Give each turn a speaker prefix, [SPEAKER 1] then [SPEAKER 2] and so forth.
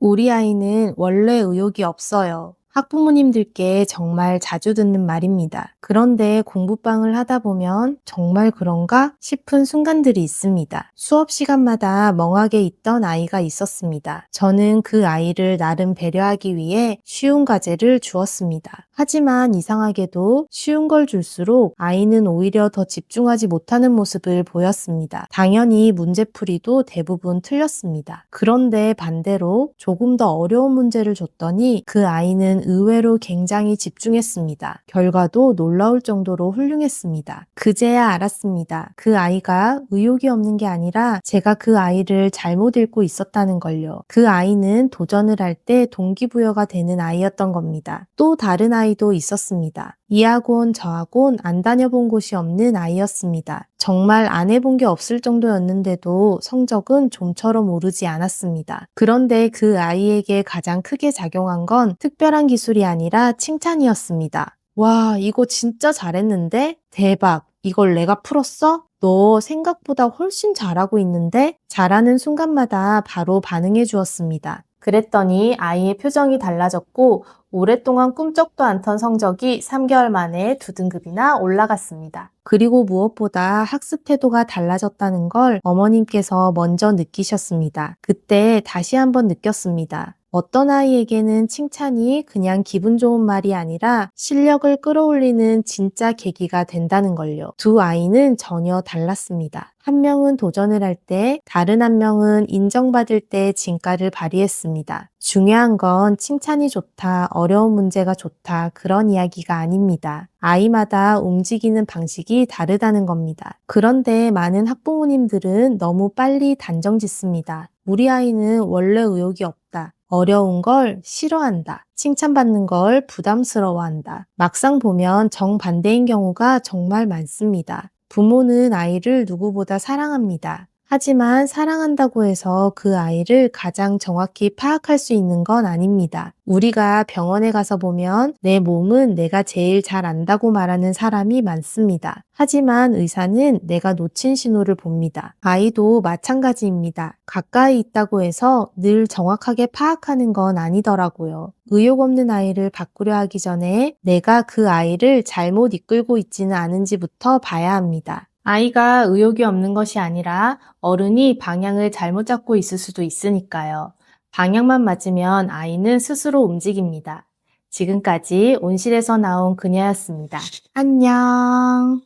[SPEAKER 1] 우리 아이는 원래 의욕이 없어요. 학부모님들께 정말 자주 듣는 말입니다. 그런데 공부방을 하다 보면 정말 그런가 싶은 순간들이 있습니다. 수업 시간마다 멍하게 있던 아이가 있었습니다. 저는 그 아이를 나름 배려하기 위해 쉬운 과제를 주었습니다. 하지만 이상하게도 쉬운 걸 줄수록 아이는 오히려 더 집중하지 못하는 모습을 보였습니다. 당연히 문제풀이도 대부분 틀렸습니다. 그런데 반대로 조금 더 어려운 문제를 줬더니 그 아이는 의외로 굉장히 집중했습니다. 결과도 놀라울 정도로 훌륭했습니다. 그제야 알았습니다. 그 아이가 의욕이 없는 게 아니라 제가 그 아이를 잘못 읽고 있었다는 걸요. 그 아이는 도전을 할 때 동기부여가 되는 아이였던 겁니다. 또 다른 아이도 있었습니다. 이 학원 저 학원 안 다녀본 곳이 없는 아이였습니다. 정말 안 해본 게 없을 정도였는데도 성적은 좀처럼 오르지 않았습니다. 그런데 그 아이에게 가장 크게 작용한 건 특별한 기술이 아니라 칭찬이었습니다. 와, 이거 진짜 잘했는데? 대박! 이걸 내가 풀었어? 너 생각보다 훨씬 잘하고 있는데? 잘하는 순간마다 바로 반응해 주었습니다. 그랬더니 아이의 표정이 달라졌고 오랫동안 꿈쩍도 않던 성적이 3개월 만에 2등급이나 올라갔습니다. 그리고 무엇보다 학습 태도가 달라졌다는 걸 어머님께서 먼저 느끼셨습니다. 그때 다시 한번 느꼈습니다. 어떤 아이에게는 칭찬이 그냥 기분 좋은 말이 아니라 실력을 끌어올리는 진짜 계기가 된다는 걸요. 두 아이는 전혀 달랐습니다. 한 명은 도전을 할 때, 다른 한 명은 인정받을 때 진가를 발휘했습니다. 중요한 건 칭찬이 좋다, 어려운 문제가 좋다, 그런 이야기가 아닙니다. 아이마다 움직이는 방식이 다르다는 겁니다. 그런데 많은 학부모님들은 너무 빨리 단정 짓습니다. 우리 아이는 원래 의욕이 없다. 어려운 걸 싫어한다. 칭찬받는 걸 부담스러워한다. 막상 보면 정반대인 경우가 정말 많습니다. 부모는 아이를 누구보다 사랑합니다. 하지만 사랑한다고 해서 그 아이를 가장 정확히 파악할 수 있는 건 아닙니다. 우리가 병원에 가서 보면 내 몸은 내가 제일 잘 안다고 말하는 사람이 많습니다. 하지만 의사는 내가 놓친 신호를 봅니다. 아이도 마찬가지입니다. 가까이 있다고 해서 늘 정확하게 파악하는 건 아니더라고요. 의욕 없는 아이를 바꾸려 하기 전에 내가 그 아이를 잘못 이끌고 있지는 않은지부터 봐야 합니다. 아이가 의욕이 없는 것이 아니라 어른이 방향을 잘못 잡고 있을 수도 있으니까요. 방향만 맞으면 아이는 스스로 움직입니다. 지금까지 온실에서 나온 그녀였습니다. 안녕.